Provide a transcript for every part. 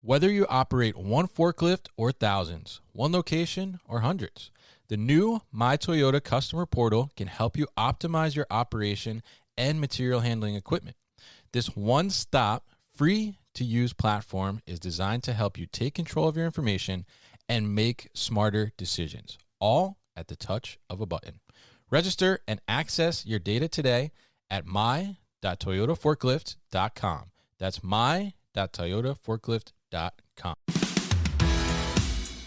Whether you operate one forklift or thousands, one location or hundreds, the new My Toyota customer portal can help you optimize your operation and material handling equipment. This one-stop, free-to-use platform is designed to help you take control of your information and make smarter decisions, all at the touch of a button. Register and access your data today at my.toyotaforklift.com. That's my.toyotaforklift.com.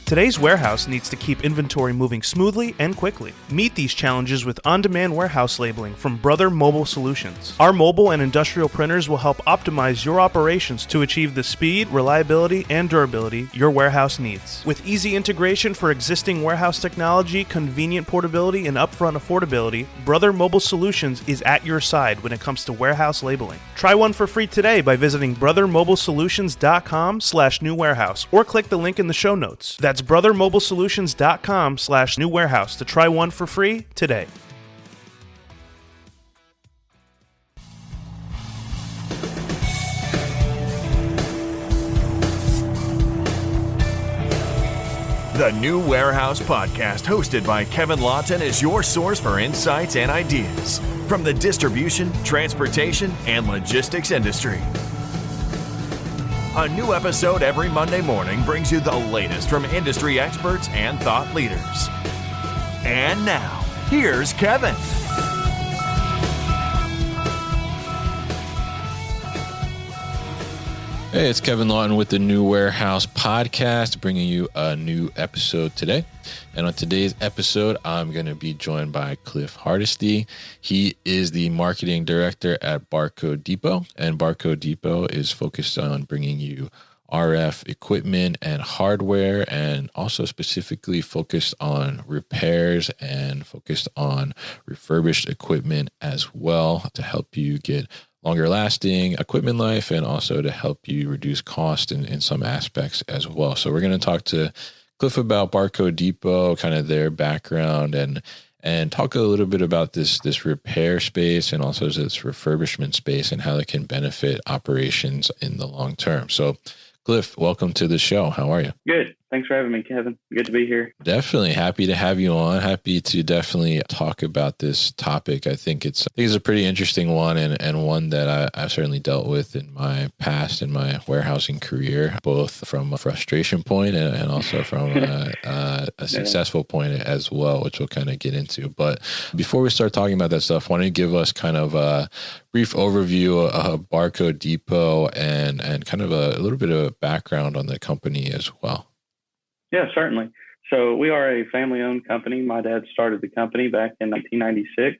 Today's warehouse needs to keep inventory moving smoothly and quickly. Meet these challenges with on-demand warehouse labeling from Brother Mobile Solutions. Our mobile and industrial printers will help optimize your operations to achieve the speed, reliability, and durability your warehouse needs. With easy integration for existing warehouse technology, convenient portability, and upfront affordability, Brother Mobile Solutions is at your side when it comes to warehouse labeling. Try one for free today by visiting brothermobilesolutions.com/new warehouse or click the link in the show notes. That's brothermobilesolutions.com/new warehouse to try one for free today. The New Warehouse Podcast, hosted by Kevin Lawton, is your source for insights and ideas from the distribution, transportation, and logistics industry. A new episode every Monday morning brings you the latest from industry experts and thought leaders. And now, here's Kevin. Hey, it's Kevin Lawton with the New Warehouse Podcast, bringing you a new episode today. And on today's episode, I'm going to be joined by Cliff Hardesty. He is the marketing director at Barcode Depot, and Barcode Depot is focused on bringing you RF equipment and hardware, and also specifically focused on repairs and focused on refurbished equipment as well to help you get longer lasting equipment life, and also to help you reduce cost in some aspects as well. So we're going to talk to Cliff about Barcode Depot, kind of their background, and talk a little bit about this repair space and also this refurbishment space and how it can benefit operations in the long term. So Cliff, welcome to the show. How are you? Good. Thanks for having me, Kevin. Good to be here. Definitely happy to have you on. Happy to definitely talk about this topic. I think it's a pretty interesting one, and one that I've certainly dealt with in my past, in my warehousing career, both from a frustration point and also from a successful point as well, which we'll kind of get into. But before we start talking about that stuff, why don't you give us kind of a brief overview of Barcode Depot and kind of a little bit of background on the company as well? Yeah, certainly. So we are a family-owned company. My dad started the company back in 1996,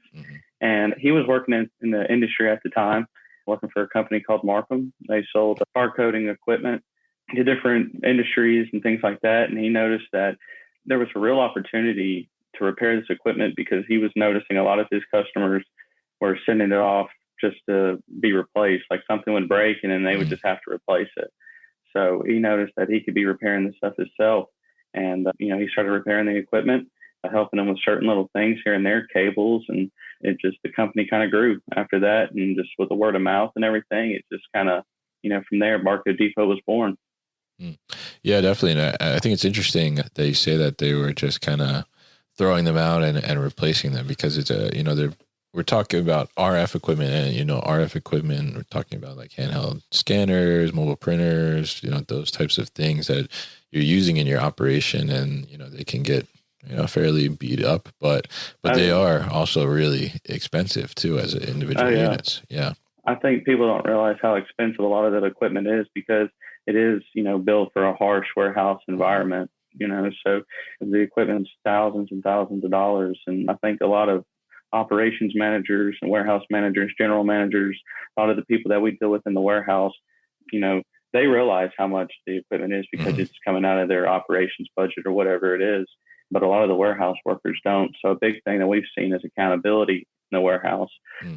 and he was working in the industry at the time, working for a company called Markham. They sold barcoding equipment to different industries and things like that, and he noticed that there was a real opportunity to repair this equipment because he was noticing a lot of his customers were sending it off just to be replaced, like something would break and then they would just have to replace it. So he noticed that he could be repairing the stuff himself. And, he started repairing the equipment, helping them with certain little things here and there, cables, and the company kind of grew after that. And just with the word of mouth and everything, it just kind of, from there, Barcode Depot was born. Yeah, definitely. And I think it's interesting that you say that they were just kind of throwing them out and replacing them, because it's we're talking about RF equipment, and RF equipment, we're talking about like handheld scanners, mobile printers, those types of things that you're using in your operation, and they can get fairly beat up, but they are also really expensive too as individual units. Yeah, I think people don't realize how expensive a lot of that equipment is, because it is built for a harsh warehouse environment. So the equipment's thousands and thousands of dollars, and I think a lot of operations managers and warehouse managers, general managers, a lot of the people that we deal with in the warehouse, they realize how much the equipment is because it's coming out of their operations budget or whatever it is. But a lot of the warehouse workers don't. So a big thing that we've seen is accountability in the warehouse.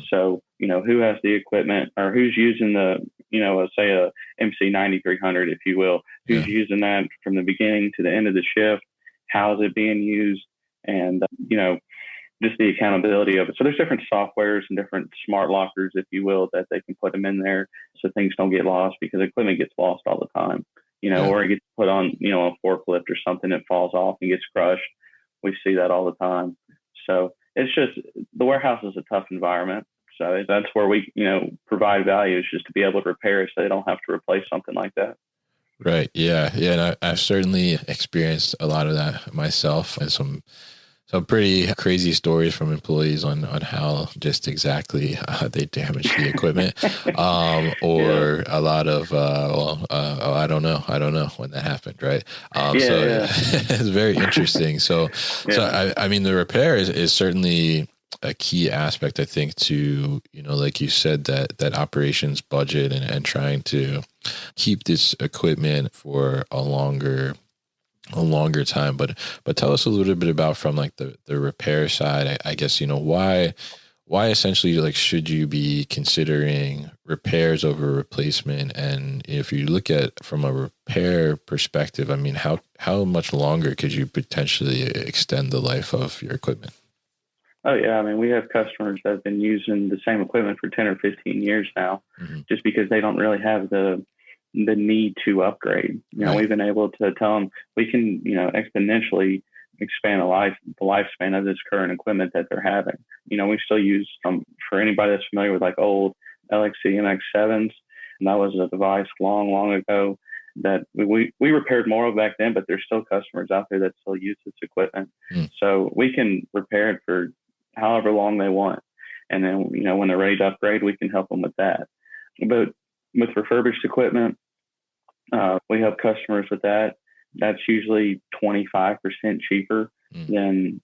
So, who has the equipment, or who's using the, say a MC 9300, if you will, who's using that from the beginning to the end of the shift? How is it being used? And, just the accountability of it. So there's different softwares and different smart lockers, if you will, that they can put them in there so things don't get lost, because equipment gets lost all the time. or it gets put on, a forklift or something, it falls off and gets crushed. We see that all the time. So it's just, the warehouse is a tough environment. So that's where we, provide value, is just to be able to repair it so they don't have to replace something like that. Right. Yeah. Yeah. And I've certainly experienced a lot of that myself, and some pretty crazy stories from employees on how just exactly they damaged the equipment, or a lot of I don't know when that happened, right? It's very interesting. So I mean, the repair is certainly a key aspect, I think, to, like you said, that operations budget and trying to keep this equipment for a longer time. But tell us a little bit about, from like the repair side, I guess, why essentially, like, should you be considering repairs over replacement? And if you look at from a repair perspective, I mean, how much longer could you potentially extend the life of your equipment? Oh yeah. I mean, we have customers that have been using the same equipment for 10 or 15 years now, just because they don't really have the need to upgrade. Right. We've been able to tell them we can, exponentially expand the lifespan of this current equipment that they're having. We still use, for anybody that's familiar with like old LXC MX7s, and that was a device long ago that we repaired more of back then, but there's still customers out there that still use this equipment. So we can repair it for however long they want. And then, when they're ready to upgrade, we can help them with that. But with refurbished equipment, we help customers with that. That's usually 25% cheaper than,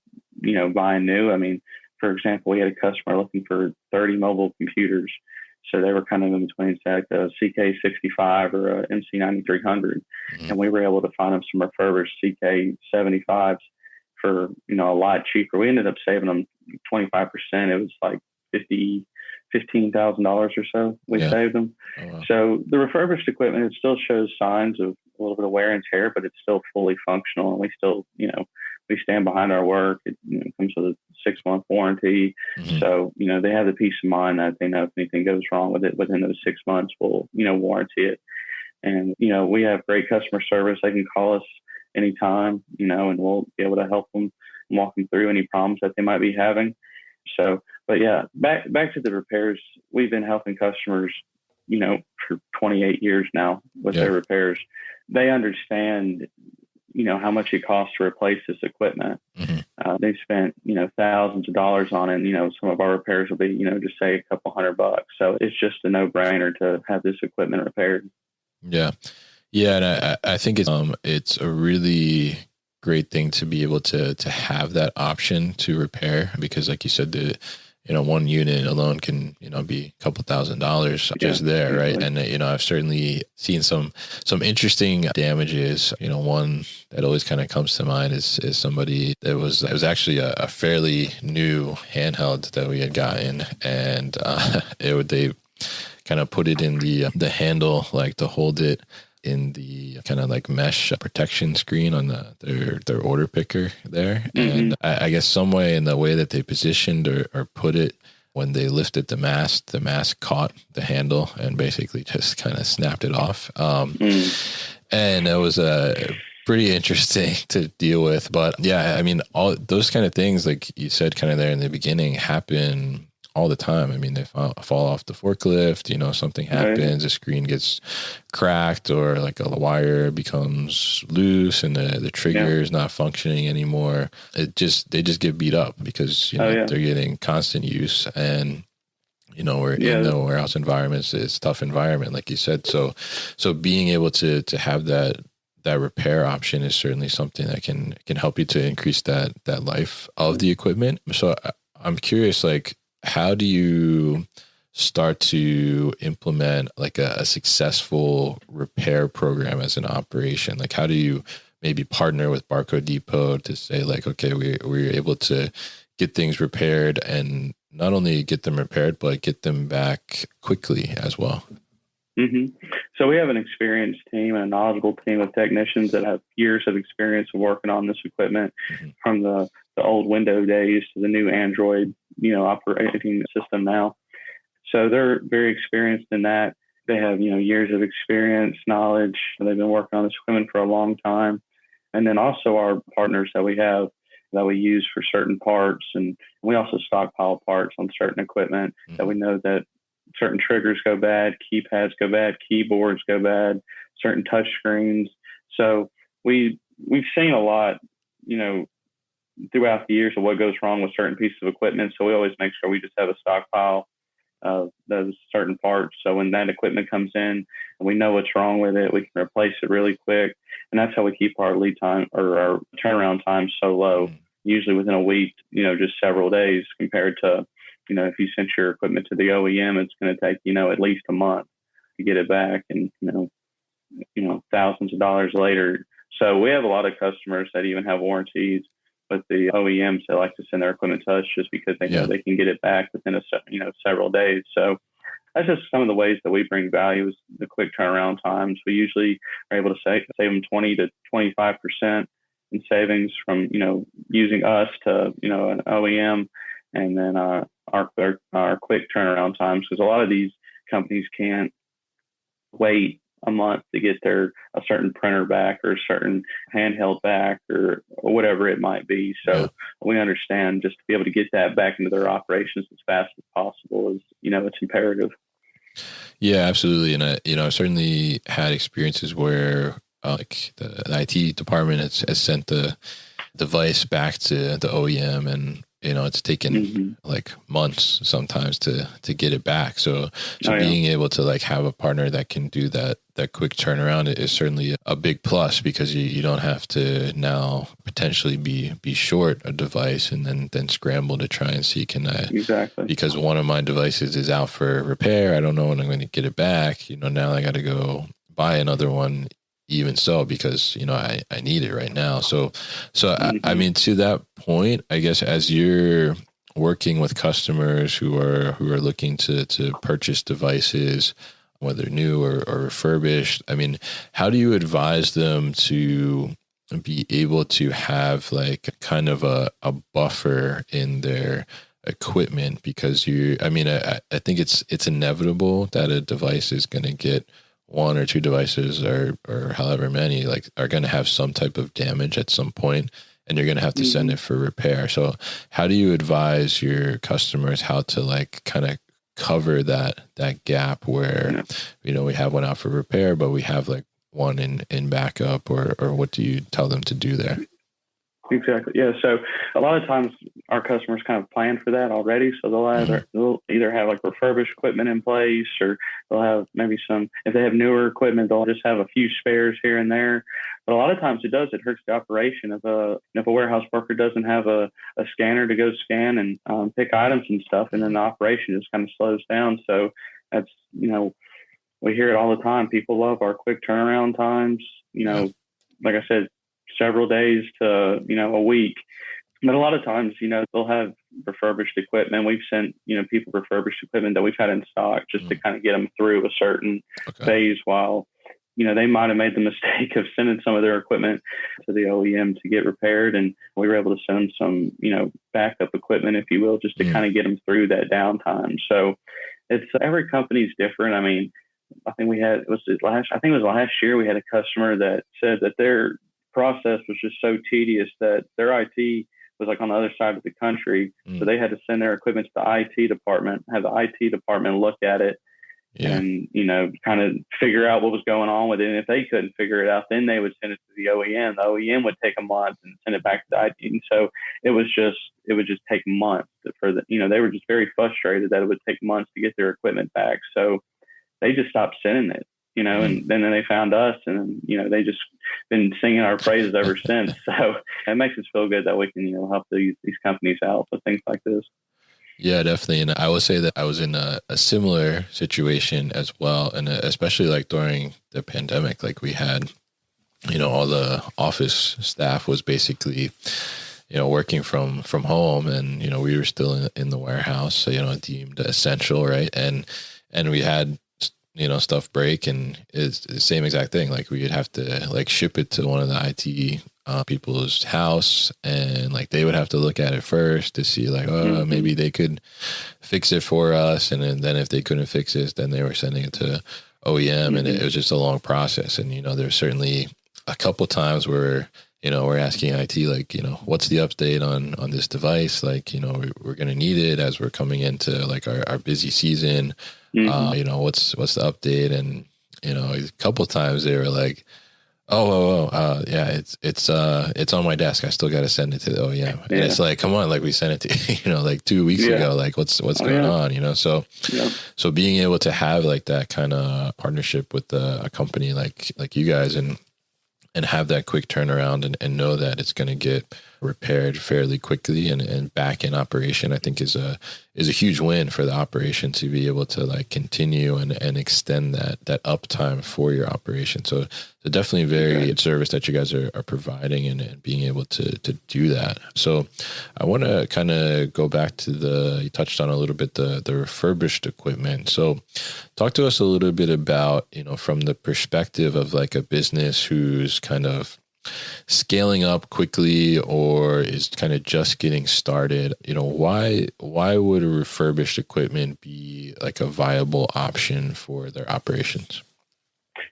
buying new. I mean, for example, we had a customer looking for 30 mobile computers. So they were kind of in between, say, like a CK65 or a MC9300. And we were able to find them some refurbished CK75s for, a lot cheaper. We ended up saving them 25%. It was like $15,000 or so we saved them. Oh, wow. So the refurbished equipment, it still shows signs of a little bit of wear and tear, but it's still fully functional, and we still, we stand behind our work. It comes with a 6-month warranty. So, they have the peace of mind that they know if anything goes wrong with it within those 6 months, we'll, warranty it. And, we have great customer service. They can call us anytime, and we'll be able to help them and walk them through any problems that they might be having. So, but yeah, back to the repairs. We've been helping customers, for 28 years now with their repairs. They understand, how much it costs to replace this equipment. They've spent, thousands of dollars on it. And, some of our repairs will be, just say a couple $100. So it's just a no-brainer to have this equipment repaired. Yeah. Yeah. And I think it's a really great thing to be able to have that option to repair, because like you said, one unit alone can, be a couple $1,000 just there. Right. And, I've certainly seen some interesting damages. One that always kind of comes to mind is somebody that it was actually a fairly new handheld that we had gotten, and they kind of put it in the handle, like to hold it in the kind of like mesh protection screen on their order picker there. And I guess some way in the way that they positioned or put it, when they lifted the mask caught the handle and basically just kind of snapped it off. And it was pretty interesting to deal with. But yeah, I mean, all those kind of things, like you said kind of there in the beginning, happen all the time. I mean, they fall off the forklift, something happens, the screen gets cracked, or like a wire becomes loose and the trigger is not functioning anymore. They just get beat up because, they're getting constant use, and, we're in the warehouse environments. It's a tough environment, like you said. So being able to have that repair option is certainly something that can help you to increase that life of the equipment. So I'm curious, like, how do you start to implement like a successful repair program as an operation? Like, how do you maybe partner with Barcode Depot to say, like, okay, we're able to get things repaired, and not only get them repaired, but get them back quickly as well? So we have an experienced team, a knowledgeable team of technicians that have years of experience of working on this equipment, from the old Windows days to the new Android, operating system now. So they're very experienced in that. they have, years of experience, knowledge. They've been working on this equipment for a long time. And then also our partners that we have that we use for certain parts. And we also stockpile parts on certain equipment that we know that certain triggers go bad, keypads go bad, keyboards go bad, certain touch screens. So we've seen a lot, throughout the years of what goes wrong with certain pieces of equipment. So we always make sure we just have a stockpile of those certain parts. So when that equipment comes in and we know what's wrong with it, we can replace it really quick. And that's how we keep our lead time or our turnaround time so low, usually within a week, just several days compared to, if you send your equipment to the OEM, it's going to take, at least a month to get it back and, thousands of dollars later. So we have a lot of customers that even have warranties with the OEMs. They like to send their equipment to us just because they know they can get it back within several days. So that's just some of the ways that we bring value is the quick turnaround times. We usually are able to save them 20 to 25% in savings from, using us to, an OEM, and then our quick turnaround times, because a lot of these companies can't wait a month to get a certain printer back or a certain handheld back or whatever it might be. So we understand just to be able to get that back into their operations as fast as possible is, it's imperative. Yeah, absolutely. And I certainly had experiences where like the IT department has sent the device back to the OEM, and it's taken like months sometimes to get it back. So being able to like have a partner that can do that quick turnaround is certainly a big plus, because you don't have to now potentially be short a device and then scramble to try and see, because one of my devices is out for repair. I don't know when I'm going to get it back. Now I got to go buy another one, even so, because, I need it right now. So I mean, to that point, I guess, as you're working with customers who are looking to purchase devices, whether new or refurbished, I mean, how do you advise them to be able to have like kind of a buffer in their equipment? Because I think it's inevitable that a device is going to get one or two devices or however many are going to have some type of damage at some point, and you're going to have to send it for repair. So how do you advise your customers how to like kind of cover that gap where, we have one out for repair, but we have like one in backup, or what do you tell them to do there? Exactly. Yeah. So a lot of times our customers kind of plan for that already. So they'll either have like refurbished equipment in place, or they'll have maybe if they have newer equipment, they'll just have a few spares here and there. But a lot of times it hurts the operation. If a warehouse worker doesn't have a scanner to go scan and pick items and stuff, and then the operation just kind of slows down. So that's, we hear it all the time. People love our quick turnaround times, like I said, several days to, a week. But a lot of times, they'll have refurbished equipment. We've sent, people refurbished equipment that we've had in stock just to kind of get them through a certain phase while, they might have made the mistake of sending some of their equipment to the OEM to get repaired. And we were able to send some, backup equipment, if you will, just to kind of get them through that downtime. So it's every company's different. I mean, I think it was last year we had a customer that said that their process was just so tedious that their IT was like on the other side of the country. So they had to send their equipment to the IT department, have the IT department look at it and, kind of figure out what was going on with it. And if they couldn't figure it out, then they would send it to the OEM. The OEM would take a month and send it back to the IT. And so it would just take months they were just very frustrated that it would take months to get their equipment back. So they just stopped sending it. And then they found us, and, they just been singing our praises ever since. So it makes us feel good that we can, help these companies out with things like this. Yeah, definitely. And I would say that I was in a similar situation as well. And especially like during the pandemic, like we had, all the office staff was basically, working from home, and, we were still in the warehouse, so, deemed essential. Right. And we had, stuff break, and it's the same exact thing. Like we would have to like ship it to one of the IT people's house, and like they would have to look at it first to see like, maybe they could fix it for us. And then if they couldn't fix it, then they were sending it to OEM, and it was just a long process. And, there's certainly a couple times where, we're asking IT, like, what's the update on this device? Like, we're going to need it as we're coming into like our busy season. What's the update? And, a couple times they were like, yeah, it's on my desk. I still got to send it to the OEM. Yeah. And it's like, come on, like we sent it to, like 2 weeks ago, like what's going on, so, so being able to have like that kind of partnership with a company like you guys and have that quick turnaround and know that it's going to get repaired fairly quickly and back in operation, I think is a huge win for the operation to be able to like continue and extend that uptime for your operation. So definitely very good service that you guys are providing and being able to do that. So I want to kind of go back to you touched on a little bit the refurbished equipment. So talk to us a little bit about, from the perspective of like a business who's kind of scaling up quickly or is kind of just getting started, why would a refurbished equipment be like a viable option for their operations?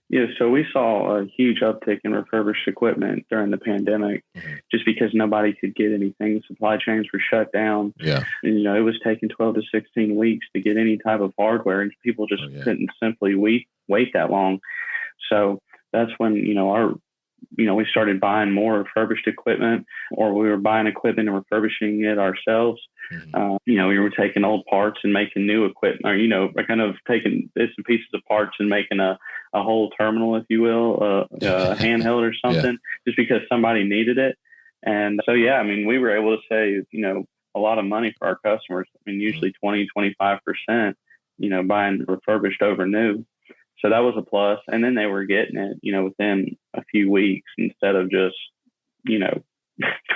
Yeah, so we saw a huge uptick in refurbished equipment during the pandemic, just because nobody could get anything. Supply chains were shut down. Yeah. And, it was taking 12 to 16 weeks to get any type of hardware, and people just couldn't simply wait that long. So that's when, we started buying more refurbished equipment, or we were buying equipment and refurbishing it ourselves. We were taking old parts and making new equipment, or, kind of taking bits and pieces of parts and making a whole terminal, if you will, a handheld or something, just because somebody needed it. And so, we were able to save, a lot of money for our customers. Usually 20, 25%, buying refurbished over new. So that was a plus. And then they were getting it, within a few weeks instead of just, 12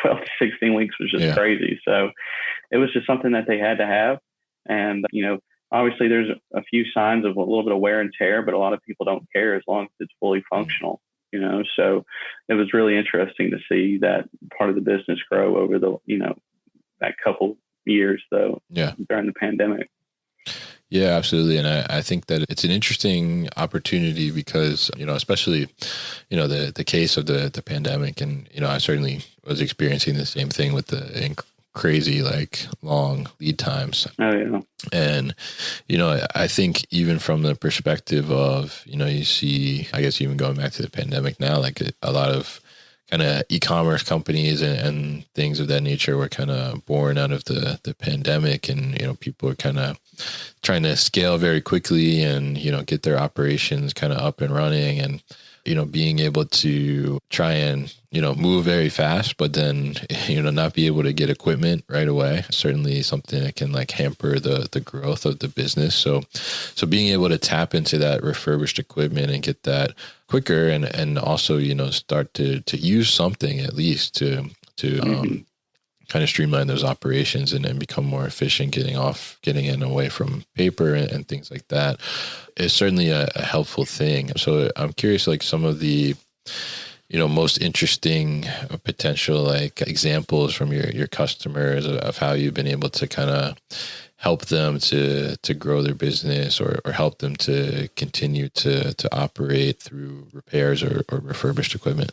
to 16 weeks was just crazy. So it was just something that they had to have. And, obviously there's a few signs of a little bit of wear and tear, but a lot of people don't care as long as it's fully functional, So it was really interesting to see that part of the business grow over the, that couple years though, during the pandemic. Yeah, absolutely. And I think that it's an interesting opportunity because, especially, the case of the pandemic. And, I certainly was experiencing the same thing with the crazy, like long lead times. Oh, yeah. And, I think even from the perspective of, you see, I guess even going back to the pandemic now, like a lot of kind of e-commerce companies and things of that nature were kind of born out of the pandemic, and people are kind of trying to scale very quickly and get their operations kind of up and running, and being able to try and move very fast, but then not be able to get equipment right away. Certainly something that can like hamper the growth of the business. So being able to tap into that refurbished equipment and get that quicker, and also start to use something at least to kind of streamline those operations and become more efficient, getting in away from paper and things like that is certainly a helpful thing. So I'm curious, like some of the, most interesting potential like examples from your customers of how you've been able to kind of help them to grow their business or help them to continue to operate through repairs or refurbished equipment.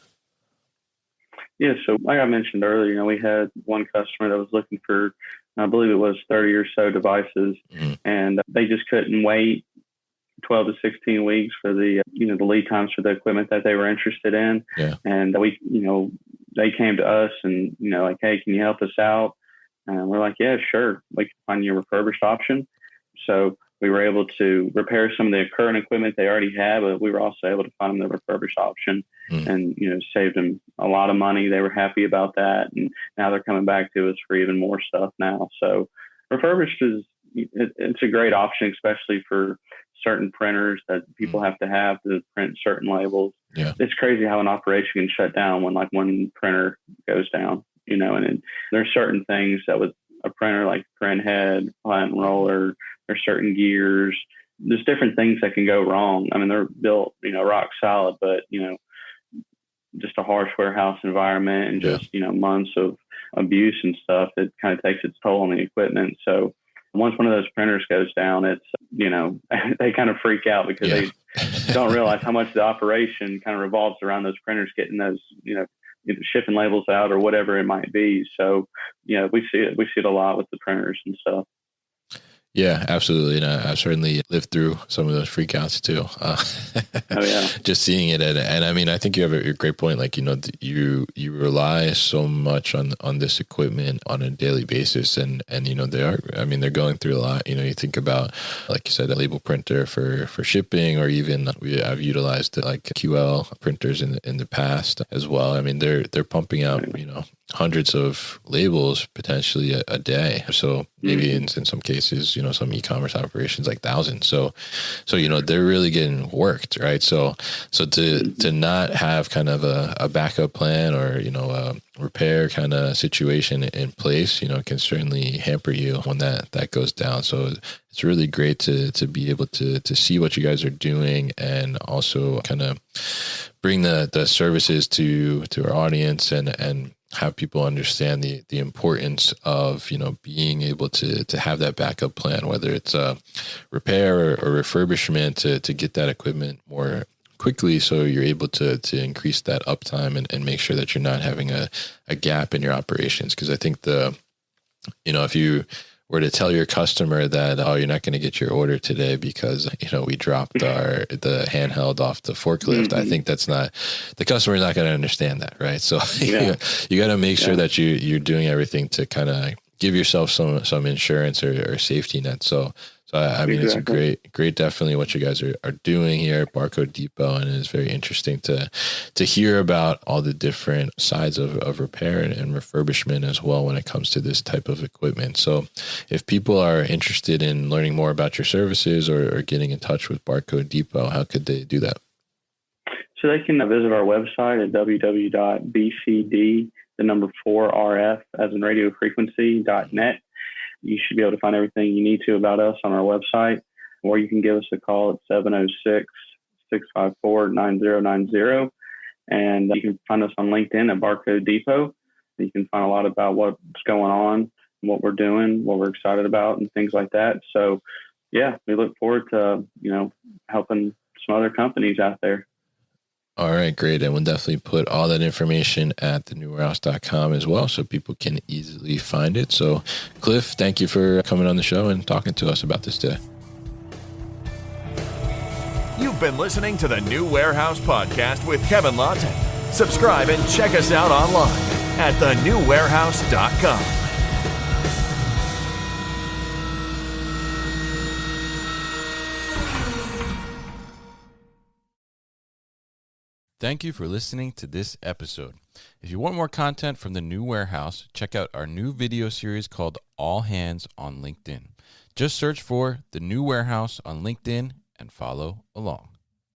Yeah, so like I mentioned earlier, we had one customer that was looking for, I believe it was 30 or so devices, and they just couldn't wait 12 to 16 weeks for the, the lead times for the equipment that they were interested in. Yeah. And we, they came to us and, like, hey, can you help us out? And we're like, yeah, sure. We can find you a refurbished option. So we were able to repair some of the current equipment they already had, but we were also able to find them the refurbished option and, saved them a lot of money. They were happy about that. And now they're coming back to us for even more stuff now. So refurbished it's a great option, especially for certain printers that people have to print certain labels. Yeah. It's crazy how an operation can shut down when like one printer goes down, and there's certain things that with a printer like print head, platen roller, there's certain gears, there's different things that can go wrong. I mean, they're built, rock solid, but, just a harsh warehouse environment and just, months of abuse and stuff, it kind of takes its toll on the equipment. So Once one of those printers goes down, it's, they kind of freak out because they don't realize how much the operation kind of revolves around those printers getting those, either shipping labels out or whatever it might be. So, we see it a lot with the printers and stuff. Yeah, absolutely. And I've certainly lived through some of those freakouts too. Oh yeah. Just seeing it. And I mean, I think you have a great point. Like, you rely so much on this equipment on a daily basis. And, they're going through a lot. You think about, like you said, a label printer for shipping, or even I've utilized like QL printers in the past as well. I mean, they're pumping out, hundreds of labels potentially a day. So maybe in some cases, some e-commerce operations like thousands. So they're really getting worked, right? So to not have kind of a backup plan or, a repair kind of situation in place, can certainly hamper you when that goes down. So it's really great to be able to see what you guys are doing, and also kind of bring the services to our audience, and have people understand the importance of, being able to have that backup plan, whether it's a repair or refurbishment, to get that equipment more quickly, so you're able to increase that uptime and make sure that you're not having a gap in your operations. Because I think if you were to tell your customer that, oh, you're not going to get your order today because, we dropped the handheld off the forklift, I think the customer's not going to understand that. Right. So you got to make sure that you're doing everything to kind of give yourself some insurance or safety net. So I mean, exactly. It's great, definitely what you guys are doing here at Barcode Depot. And it's very interesting to hear about all the different sides of repair and refurbishment as well when it comes to this type of equipment. So if people are interested in learning more about your services or getting in touch with Barcode Depot, how could they do that? So they can visit our website at www.bcd, the number 4RF as in radio frequency.net. You should be able to find everything you need to about us on our website, or you can give us a call at 706-654-9090. And you can find us on LinkedIn at Barcode Depot. You can find a lot about what's going on, what we're doing, what we're excited about, and things like that. So, yeah, we look forward to, helping some other companies out there. All right, great. And we'll definitely put all that information at thenewwarehouse.com as well, so people can easily find it. So, Cliff, thank you for coming on the show and talking to us about this today. You've been listening to the New Warehouse Podcast with Kevin Lawton. Subscribe and check us out online at thenewwarehouse.com. Thank you for listening to this episode. If you want more content from the New Warehouse, check out our new video series called All Hands on LinkedIn. Just search for the New Warehouse on LinkedIn and follow along.